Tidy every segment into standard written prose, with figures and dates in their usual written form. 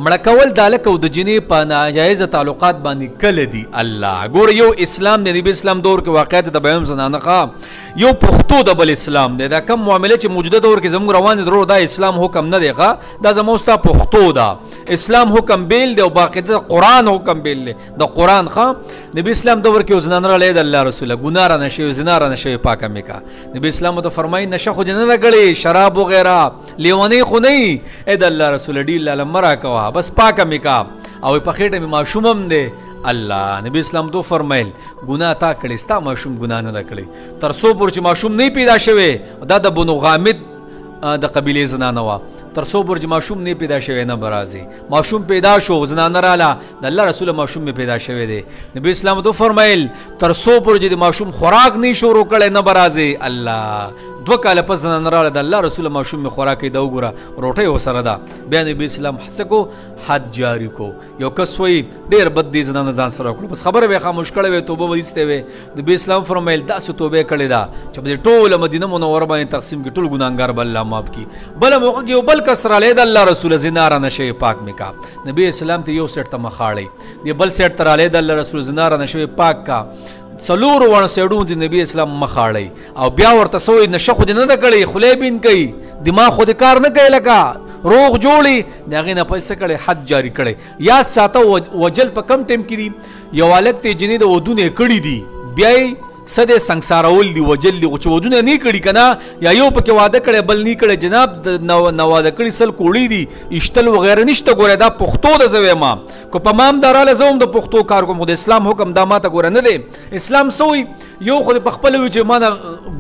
مړه کول د هلک او د جنې په ناجایزه تعلقات باندې کله دي الله ګوره یو اسلام دی نبي اسلام دور کې واقعیت د بیان زنانه یو پښتو د بل اسلام دی دا کم معامله چې موجوده دور کې زموږ روان دي دا اسلام حکم نه دی دا زموږ ستا پښتو ده اسلام حکم بیل دی او باقاعده د قرآن حکم بیل دی د قرآن نبی اسلام دور کې زنانه رالی د الله رسوله ګناه رانه شوې زنا رانه شوې پاکه مې کا نبی اسلام ته فرمایي نشه خو جنه نه ګړې شراب وغیره لیونۍ خو نه یي ای د الله رسوله ډېر لاله مه راکوه بس پاکه مې کا او په خېټه مې ماشوم هم دی الله نبی اسلام تو فرمایل ګناه تا کړې ستا ماشوم ګناه نه ده کړې تر څو پورې چې ماشوم نه پیدا شوی دا د بنو غامد د قبیلې زنانه وه تر څو پورې چې ماشوم نه پیدا شوی نه به راځي ماشوم پیدا شو زنانه راله د الله رسوله ماشوم مې پیدا شوی دی نبی اسلام تو فرمایل تر څو پورې چې د ماشوم خوراک نه شروع کړی نه به راځي الله 2 کاله پس زنانه راله د الله رسوله ماشوم مې خوراک یې ده وګوره روټۍ ورسره ده بیا نبی اسلام هڅه کو حد جاري کو یو کس وایي ډېر بد دی زنانه ځان سره وکړه بس خبره به یې خاموش کړی وی توبه به ایستې وی نبي اسلام فرمایل داسې توبه کړې ده چې په دې ټوله مدینه منوره باندې تقسیم کړي ټول ګناهګار به الله معاف کړي بله موقع کې یو بل کس رالی د الله رسوله زنا رانه شوی پاک مې کا نبي اسلام ته یو سیټ ته مخاړی دی بل سیټ ته رالی د الله رسوله زنا رانه شوی پاک کا څلورو وړو سیډونو ته نبي اسلام مخاړی او بیا ورته څه وایي نشه خو دې نه ده کړې خولۍ بین کوي دماغ خو دې کار نه کوي لکه روغ جوړي د هغې نه پیسې کړی حد جاري کړی یاد ساته وجل په کم ټایم کې دي یو هلک ته جنې د ودونه یې کړي دي بیا یې څه دی سنګسارول دي وجل دي چې ودونه نه کړي که نه یا یو پکې واده کړی بل نه کړی جناب د نواده کړي سل کوړي دي ایشتل وغیره نشته ګوره دا پښتو ده زه وایم که په ما هم دا راله زه هم د پښتو کار کوم خو د اسلام حکم دا ماته ګوره نه دی اسلام څه وایي یو خو د پخپله وي چې ما نه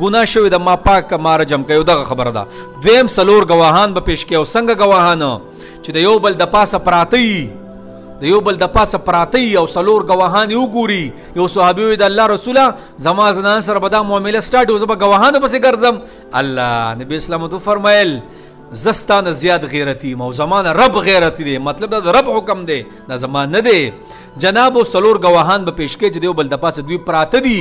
ګناه شوې ده ما پاک که ما رجم که یو دغه خبره ده دویم څلور ګواهان به پیش کړي او څنګه ګواهان چې د یو بل د پاسه پراته وي د یو بل د پاسه پراته او څلور ګواهان یې وګوري یو صحابي وایي د الله رسوله زما زنانه سره به دا معامله سټارټ وي زه به ګواهانو پسې ګرځم الله نبي اسلام تو فرمایل زه ستا نه زیات غیرتي یم او زما نه رب غیرتي دی مطلب دا د رب حکم دی دا زما نه دی جناب و څلور ګواهان به پیش کړي چې د یو بل د پاسه دوی پراته دي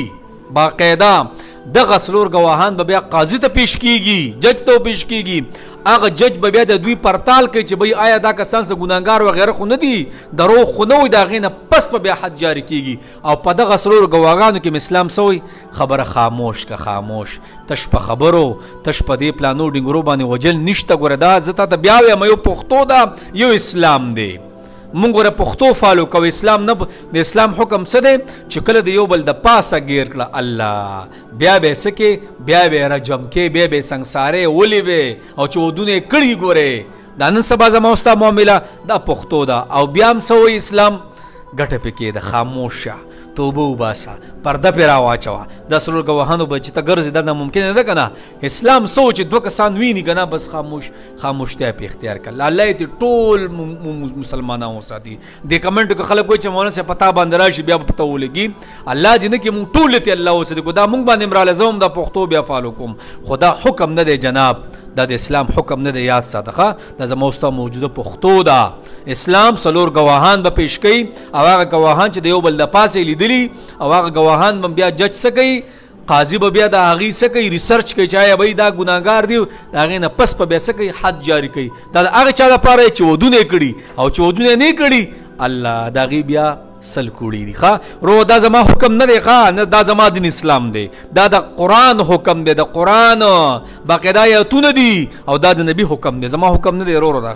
باقاعده دغه څلور ګواهان به بیا قاضي ته پیش کیږي جج ته پیش کیږي هغه جج به بیا د دوی پرتال کوي چې بھئی آیا دا کسان څه ګناهګار وغیره خو نه دي دروغ خو نه وي د هغې نه پس به بیا حد جاري کیږي او په دغه څلورو ګواهانو کې اسلام څه وایي خبره خاموش که خاموش تش په خبرو تش په دې پلانو ډینګرو باندې وجل نشته ګوره دا زه تا ته بیا وایم یو پښتو ده یو اسلام دی مونږ ګوره پښتو فالو کوو اسلام نه د اسلام حکم څه دی چې کله د یو بل د پاسه ګیر کړه الله بیا به یې څه کې بیا به یې رجم کې بیا به یې سنګسارې ولې به او چې ودونه یې کړي ګورې دا نن سبا زما او ستا معامله دا پښتو ده او بیا هم څه وایي اسلام ګټه پکې ده خاموش شه توبه وباسه پرده پرې راواچوه دا څلور ګواهانو به چې ته ګرځې دا ناممکنه ده که نه اسلام څه و چې 2 کسان ویني که نه بس خاموشتیا پې اختیار کړه الله یې دې ټول مسلمانان وساتي دې کمنټو کې خلک وایي چې مولانا صاحب په تا باندې راشي بیا به پته ولګي الله دې نه کې مونږ ټول ته الله وساتي کو دا مونږ باندې هم راله زه هم دا پښتو بیا فالو کوم خو دا حکم نه دی جناب دا د اسلام حکم نه دی یاد ساته دا زما او ستا موجوده پښتو ده اسلام څلور ګواهان به پیش کوي او هغه ګواهان چې د یو بل د پاسه لیدلي او هغه ګواهان به بیا جج څه کوي قاضي به بیا د هغې څه کوي ریسرچ کوي چې آیا بھئی دا ګناهګار دی د هغې نه پس به بیا څه کوي حد جاري کوي دا د هغه چا لپاره چې ودونه یې کړي او چې ودونه یې نه کړي الله د هغې بیا سل کوړي دي رو دا زما حکم نه دی نه دا زما دین اسلام دی دا د قرآن حکم دی د قرآن باقاعده آیتونه دي او دا د نبی حکم دی زما حکم نه دی رو دا